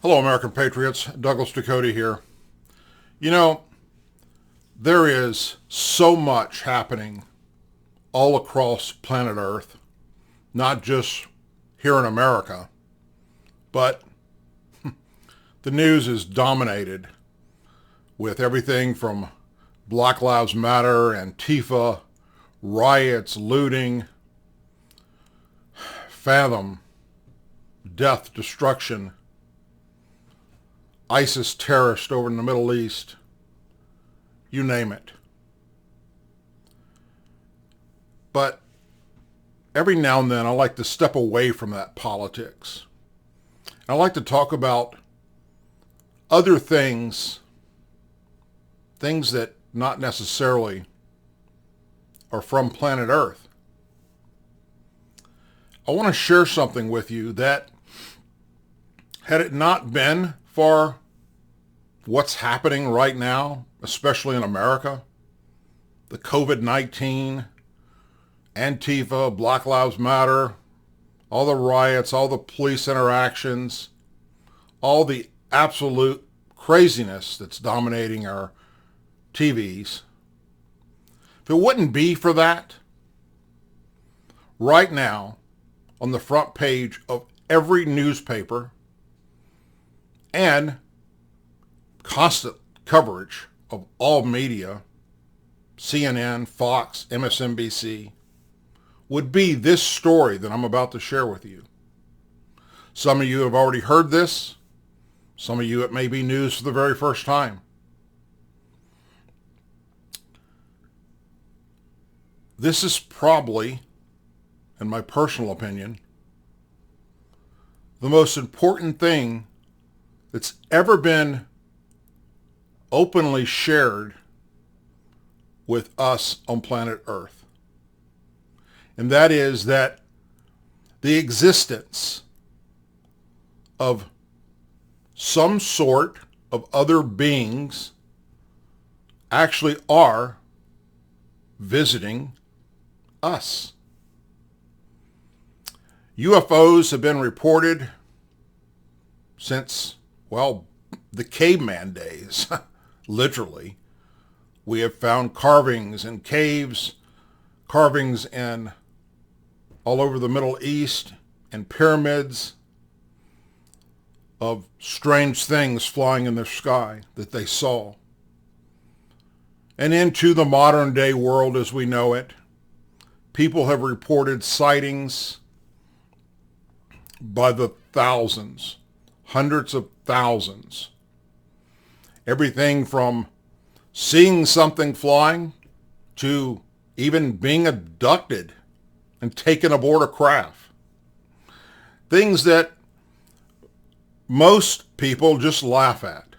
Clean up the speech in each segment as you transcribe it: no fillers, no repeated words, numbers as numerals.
Hello, American Patriots. Douglas Ducote here. You know, there is so much happening all across planet Earth, not just here in America, but the news is dominated with everything from Black Lives Matter, Antifa, riots, looting, fathom, death, destruction, ISIS terrorists over in the Middle East, you name it. But every now and then I like to step away from that politics. I like to talk about other things that not necessarily are from planet Earth. I want to share something with you that, had it not been for what's happening right now, especially in America, the COVID-19, Antifa, Black Lives Matter, all the riots, all the police interactions, all the absolute craziness that's dominating our TVs. If it wouldn't be for that, right now, on the front page of every newspaper and constant coverage of all media, CNN, Fox, MSNBC, would be this story that I'm about to share with you. Some of you have already heard this. Some of you, it may be news for the very first time. This is probably, in my personal opinion, the most important thing that's ever been openly shared with us on planet Earth. And that is that the existence of some sort of other beings actually are visiting us. UFOs have been reported since, well, the caveman days, literally. We have found carvings in caves, carvings in all over the Middle East, and pyramids of strange things flying in the sky that they saw. And into the modern day world as we know it, people have reported sightings by the thousands, hundreds of thousands. Everything from seeing something flying to even being abducted and taken aboard a craft. Things that most people just laugh at.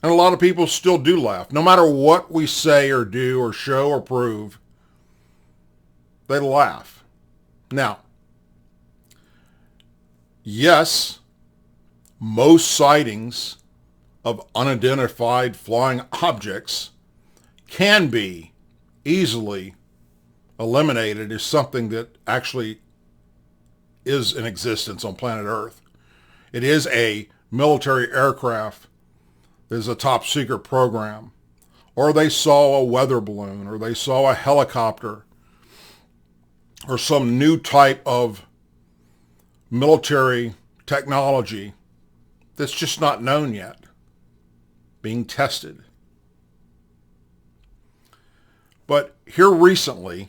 And a lot of people still do laugh. No matter what we say or do or show or prove, they laugh. Now, yes, most sightings of unidentified flying objects can be easily eliminated as something that actually is in existence on planet Earth. It is a military aircraft. There's a top secret program. Or they saw a weather balloon, or they saw a helicopter, or some new type of military technology that's just not known yet, being tested. But here recently,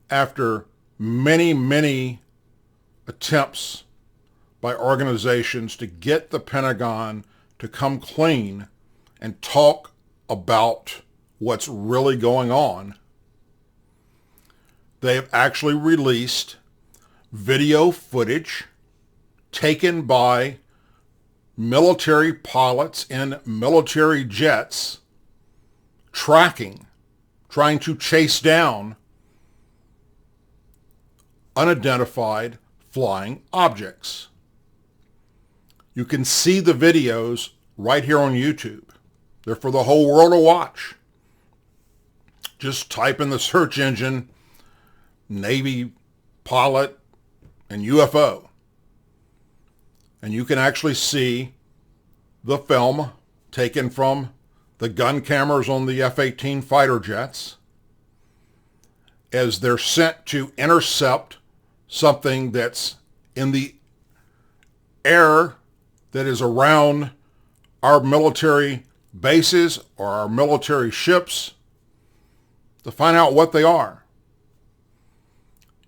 after many, many attempts by organizations to get the Pentagon to come clean and talk about what's really going on, they have actually released video footage taken by military pilots in military jets trying to chase down unidentified flying objects. You can see the videos right here on YouTube. They're for the whole world to watch. Just type in the search engine, Navy pilot and UFO. and you can actually see the film taken from the gun cameras on the F-18 fighter jets as they're sent to intercept something that's in the air that is around our military bases or our military ships to find out what they are.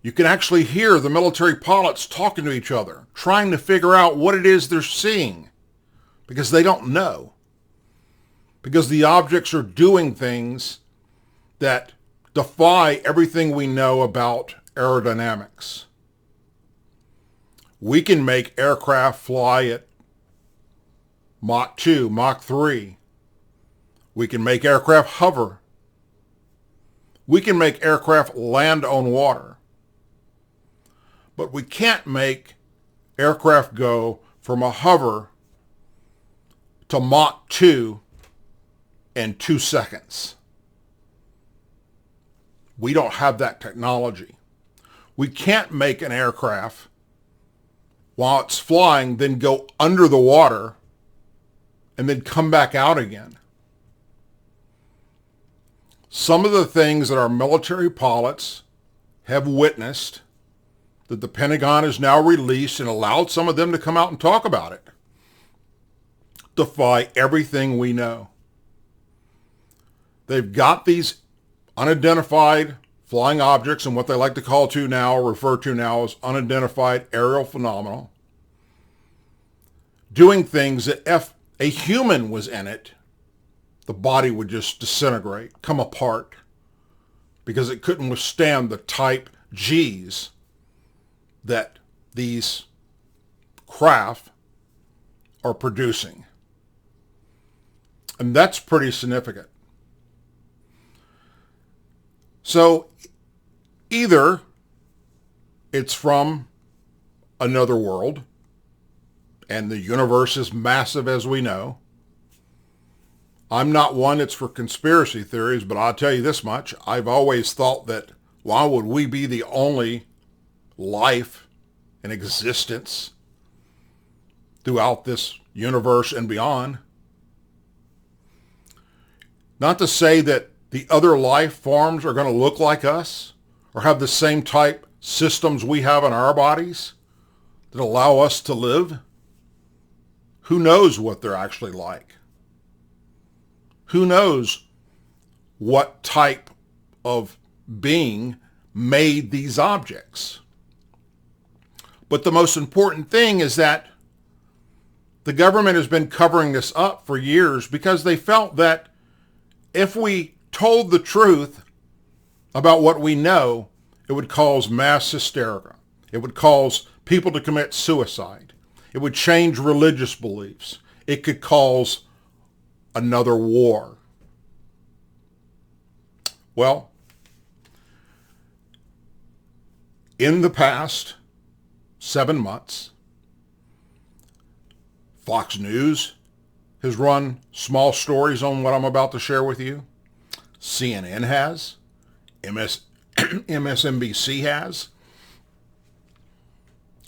You can actually hear the military pilots talking to each other, trying to figure out what it is they're seeing, because they don't know. Because the objects are doing things that defy everything we know about aerodynamics. We can make aircraft fly at Mach 2, Mach 3. We can make aircraft hover. We can make aircraft land on water. But we can't make aircraft go from a hover to Mach 2 in 2 seconds. We don't have that technology. We can't make an aircraft while it's flying, then go under the water and then come back out again. Some of the things that our military pilots have witnessed, that the Pentagon has now released and allowed some of them to come out and talk about it, defy everything we know. They've got these unidentified flying objects and what they like to call to now, or refer to now as unidentified aerial phenomena, doing things that if a human was in it, the body would just disintegrate, come apart, because it couldn't withstand the type Gs that these craft are producing. And that's pretty significant. So either it's from another world, and the universe is massive as we know. I'm not one that's for conspiracy theories, but I'll tell you this much. I've always thought that why would we be the only life in existence throughout this universe and beyond? Not to say that the other life forms are going to look like us or have the same type systems we have in our bodies that allow us to live. Who knows what they're actually like? Who knows what type of being made these objects? But the most important thing is that the government has been covering this up for years because they felt that if we told the truth about what we know, it would cause mass hysteria. It would cause people to commit suicide. It would change religious beliefs. It could cause another war. Well, in the past 7 months, Fox News has run small stories on what I'm about to share with you. CNN has. MSNBC has.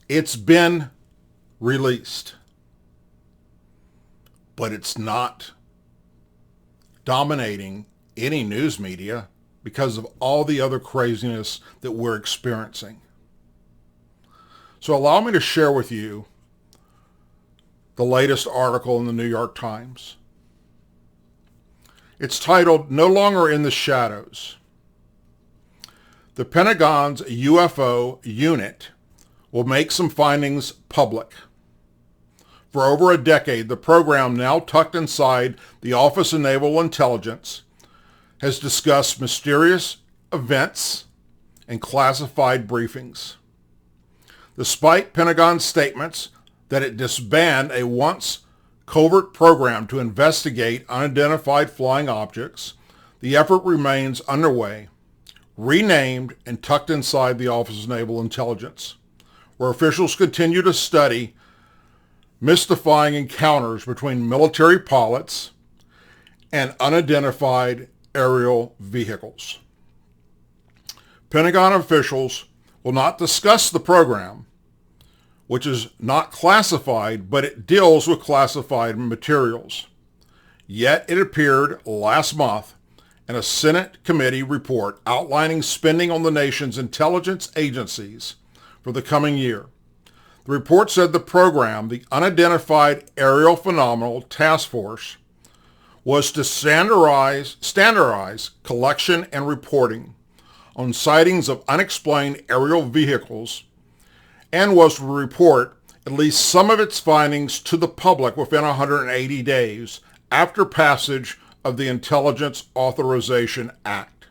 It's been released, but it's not dominating any news media because of all the other craziness that we're experiencing. So allow me to share with you the latest article in the New York Times. It's titled, "No Longer in the Shadows." The Pentagon's UFO unit will make some findings public. For over a decade, the program, now tucked inside the Office of Naval Intelligence, has discussed mysterious events and classified briefings. Despite Pentagon's statements that it disbanded a once covert program to investigate unidentified flying objects, the effort remains underway, renamed and tucked inside the Office of Naval Intelligence, where officials continue to study mystifying encounters between military pilots and unidentified aerial vehicles. Pentagon officials will not discuss the program which is not classified, but it deals with classified materials. Yet it appeared last month in a Senate committee report outlining spending on the nation's intelligence agencies for the coming year. The report said the program, the Unidentified Aerial Phenomenal Task Force, was to standardize collection and reporting on sightings of unexplained aerial vehicles and was to report at least some of its findings to the public within 180 days after passage of the Intelligence Authorization Act.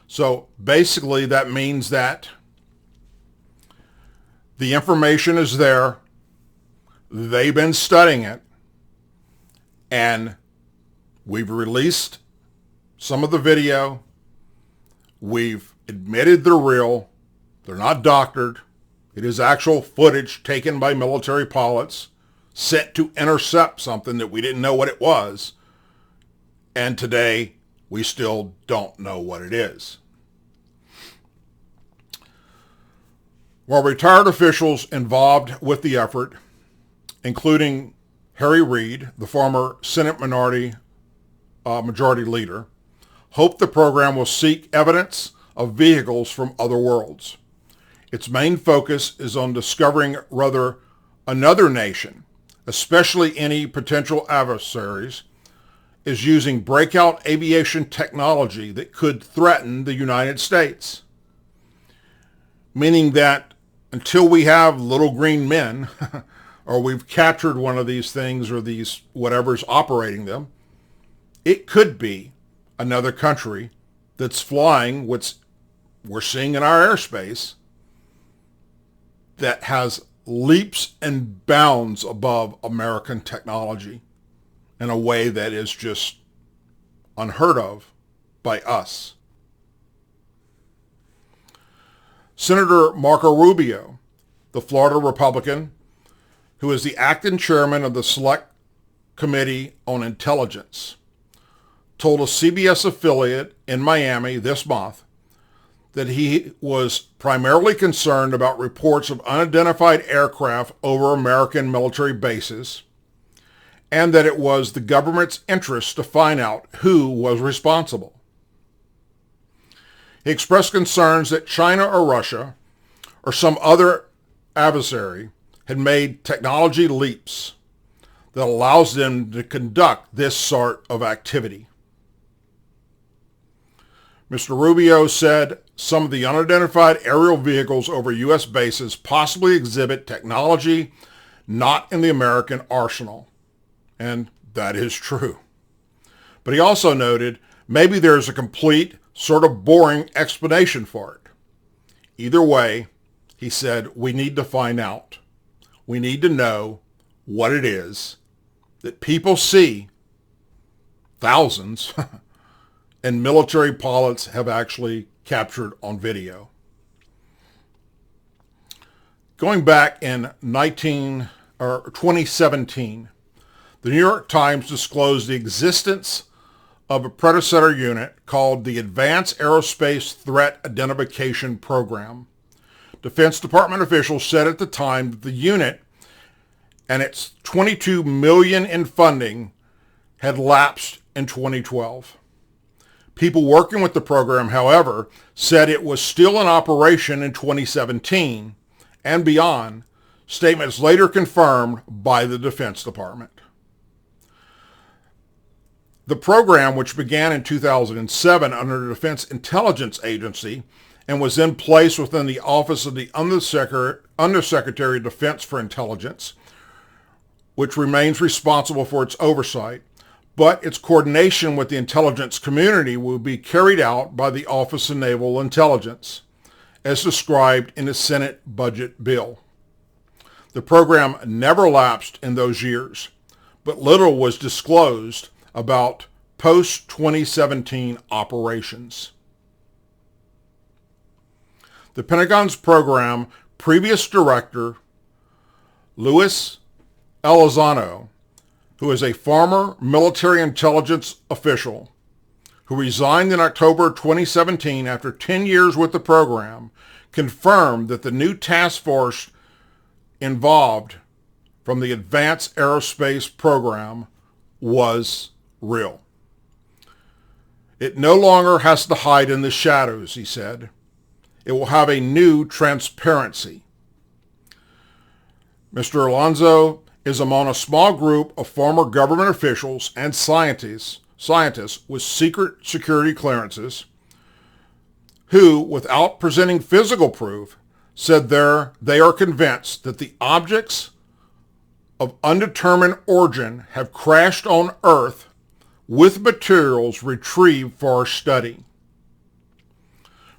So basically that means that the information is there, they've been studying it, and we've released some of the video. We've admitted they're real. They're not doctored. It is actual footage taken by military pilots sent to intercept something that we didn't know what it was. And today, we still don't know what it is. While retired officials involved with the effort, including Harry Reid, the former Senate Majority Leader, hope the program will seek evidence of vehicles from other worlds. Its main focus is on discovering whether another nation, especially any potential adversaries, is using breakout aviation technology that could threaten the United States. Meaning that until we have little green men, or we've captured one of these things or these whatever's operating them, it could be another country that's flying what we're seeing in our airspace that has leaps and bounds above American technology in a way that is just unheard of by us. Senator Marco Rubio, the Florida Republican, who is the acting chairman of the Select Committee on Intelligence, told a CBS affiliate in Miami this month that he was primarily concerned about reports of unidentified aircraft over American military bases, and that it was the government's interest to find out who was responsible. He expressed concerns that China or Russia or some other adversary had made technology leaps that allows them to conduct this sort of activity. Mr. Rubio said some of the unidentified aerial vehicles over U.S. bases possibly exhibit technology not in the American arsenal. And that is true. But he also noted maybe there's a complete, sort of boring explanation for it. Either way, he said, we need to find out. We need to know what it is that people see, thousands, and military pilots have actually captured on video. Going back in 2017, the New York Times disclosed the existence of a predecessor unit called the Advanced Aerospace Threat Identification Program. Defense Department officials said at the time that the unit and its $22 million in funding had lapsed in 2012. People working with the program, however, said it was still in operation in 2017 and beyond, statements later confirmed by the Defense Department. The program, which began in 2007 under the Defense Intelligence Agency and was in place within the Office of the Undersecretary of Defense for Intelligence, which remains responsible for its oversight, but its coordination with the intelligence community will be carried out by the Office of Naval Intelligence, as described in the Senate budget bill. The program never lapsed in those years, but little was disclosed about post-2017 operations. The Pentagon's program previous director, Luis Elizondo, who is a former military intelligence official who resigned in October 2017 after 10 years with the program, confirmed that the new task force involved from the advanced aerospace program was real. It no longer has to hide in the shadows, he said. It will have a new transparency. Mr. Alonso is among a small group of former government officials and scientists with secret security clearances who, without presenting physical proof, said they are convinced that the objects of undetermined origin have crashed on Earth with materials retrieved for study.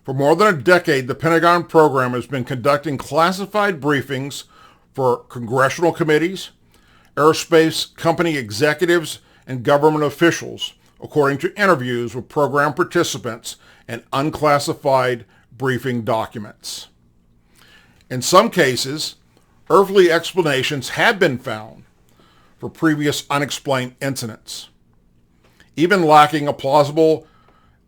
For more than a decade, the Pentagon program has been conducting classified briefings for congressional committees, aerospace company executives, and government officials, according to interviews with program participants and unclassified briefing documents. In some cases, earthly explanations have been found for previous unexplained incidents. Even lacking a plausible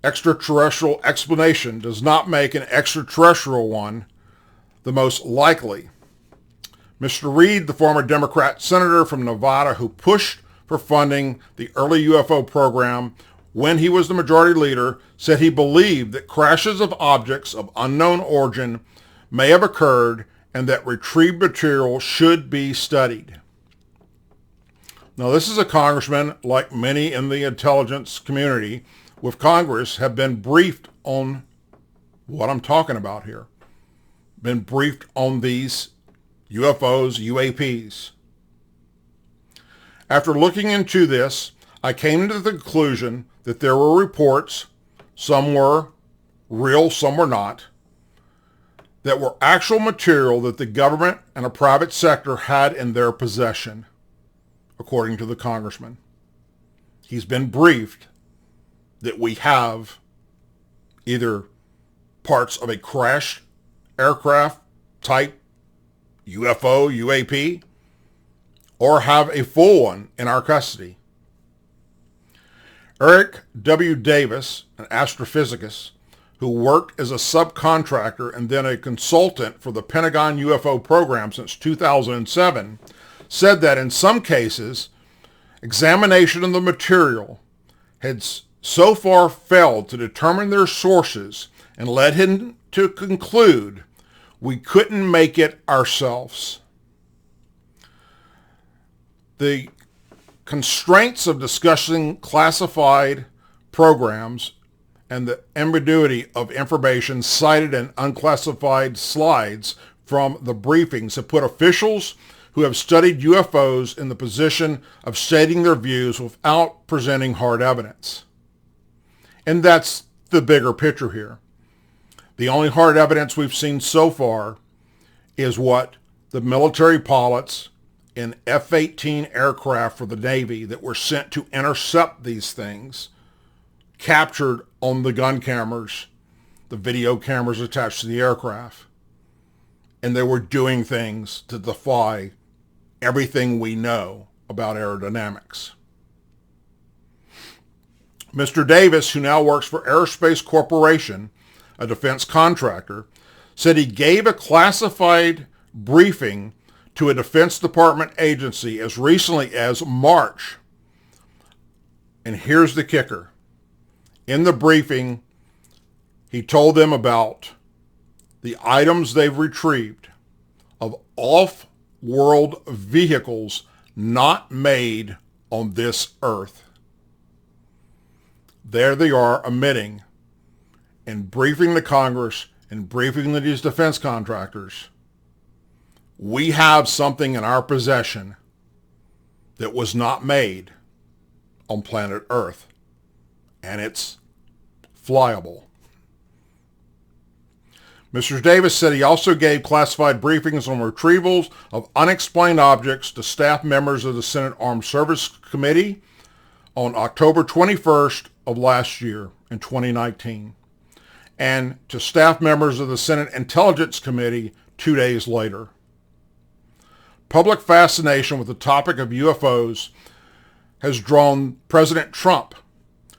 extraterrestrial explanation does not make an extraterrestrial one the most likely. Mr. Reid, the former Democrat senator from Nevada who pushed for funding the early UFO program when he was the majority leader, said he believed that crashes of objects of unknown origin may have occurred and that retrieved material should be studied. Now, this is a congressman, like many in the intelligence community with Congress, have been briefed on what I'm talking about here. Been briefed on these UFOs, UAPs. After looking into this, I came to the conclusion that there were reports, some were real, some were not, that were actual material that the government and a private sector had in their possession, according to the congressman. He's been briefed that we have either parts of a crashed aircraft type UFO, UAP, or have a full one in our custody. Eric W. Davis, an astrophysicist who worked as a subcontractor and then a consultant for the Pentagon UFO program since 2007, said that in some cases, examination of the material had so far failed to determine their sources and led him to conclude we couldn't make it ourselves. The constraints of discussing classified programs and the ambiguity of information cited in unclassified slides from the briefings have put officials who have studied UFOs in the position of stating their views without presenting hard evidence. And that's the bigger picture here. The only hard evidence we've seen so far is what the military pilots in F-18 aircraft for the Navy that were sent to intercept these things captured on the gun cameras, the video cameras attached to the aircraft. And they were doing things to defy everything we know about aerodynamics. Mr. Davis, who now works for Aerospace Corporation, a defense contractor, said he gave a classified briefing to a Defense Department agency as recently as March. And here's the kicker. In the briefing, he told them about the items they've retrieved of off-world vehicles not made on this earth. There they are admitting and briefing the Congress and briefing these defense contractors. We have something in our possession that was not made on planet Earth, and it's flyable. Mr. Davis said he also gave classified briefings on retrievals of unexplained objects to staff members of the Senate Armed Services Committee on October 21st of last year in 2019, and to staff members of the Senate Intelligence Committee 2 days later. Public fascination with the topic of UFOs has drawn President Trump,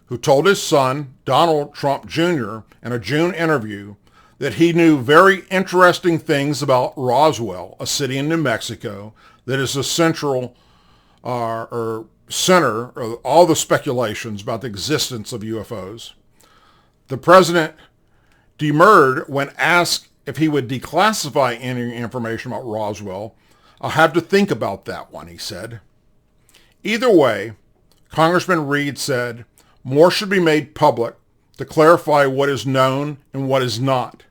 who told his son, Donald Trump Jr., in a June interview that he knew very interesting things about Roswell, a city in New Mexico that is the central or center of all the speculations about the existence of UFOs. The president demurred when asked if he would declassify any information about Roswell. I'll have to think about that one, he said. Either way, Congressman Reed said more should be made public to clarify what is known and what is not.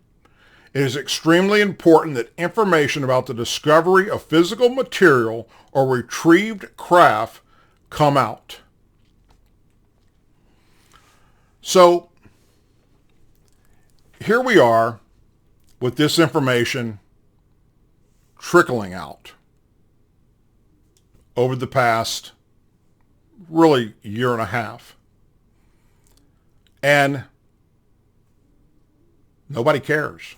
It is extremely important that information about the discovery of physical material or retrieved craft come out. So here we are with this information trickling out over the past really year and a half. And nobody cares.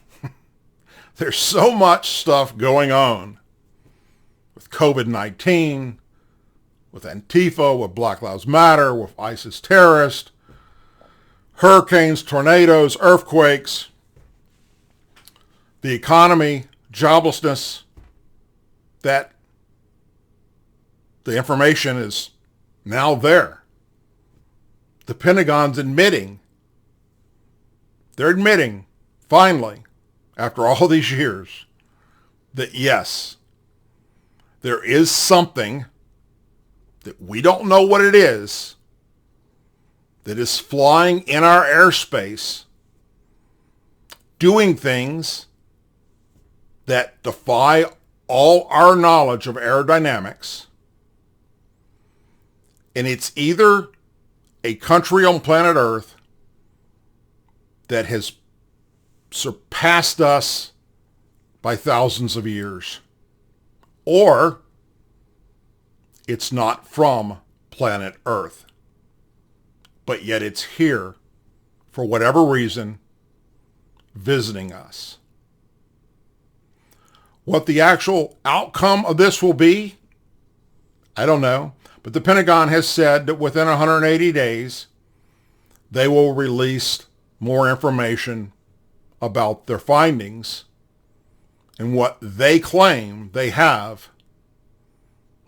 There's so much stuff going on with COVID-19, with Antifa, with Black Lives Matter, with ISIS terrorists, hurricanes, tornadoes, earthquakes, the economy, joblessness, that the information is now there. The Pentagon's they're admitting, finally, after all these years, that yes, there is something that we don't know what it is that is flying in our airspace, doing things that defy all our knowledge of aerodynamics. And it's either a country on planet Earth that has surpassed us by thousands of years, or it's not from planet Earth, but yet it's here for whatever reason visiting us. What the actual outcome of this will be, I don't know. But the Pentagon has said that within 180 days, they will release more information about their findings and what they claim they have,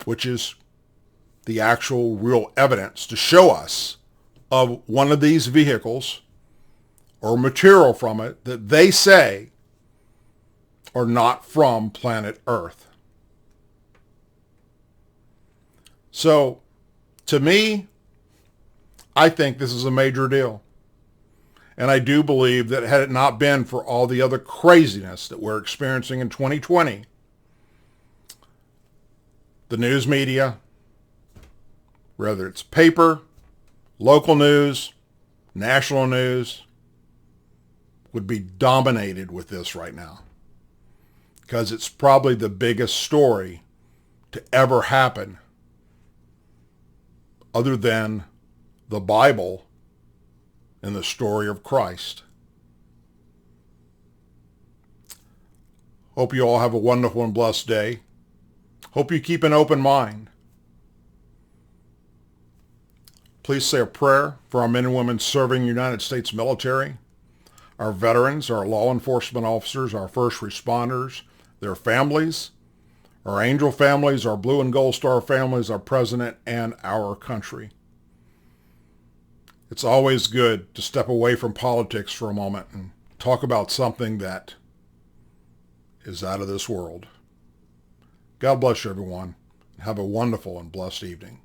which is the actual real evidence to show us of one of these vehicles or material from it that they say are not from planet Earth. So, to me, I think this is a major deal. And I do believe that had it not been for all the other craziness that we're experiencing in 2020, the news media, whether it's paper, local news, national news, would be dominated with this right now. Because it's probably the biggest story to ever happen other than the Bible and the story of Christ. Hope you all have a wonderful and blessed day. Hope you keep an open mind. Please say a prayer for our men and women serving the United States military, our veterans, our law enforcement officers, our first responders, their families, our angel families, our blue and gold star families, our president, and our country. It's always good to step away from politics for a moment and talk about something that is out of this world. God bless you, everyone. Have a wonderful and blessed evening.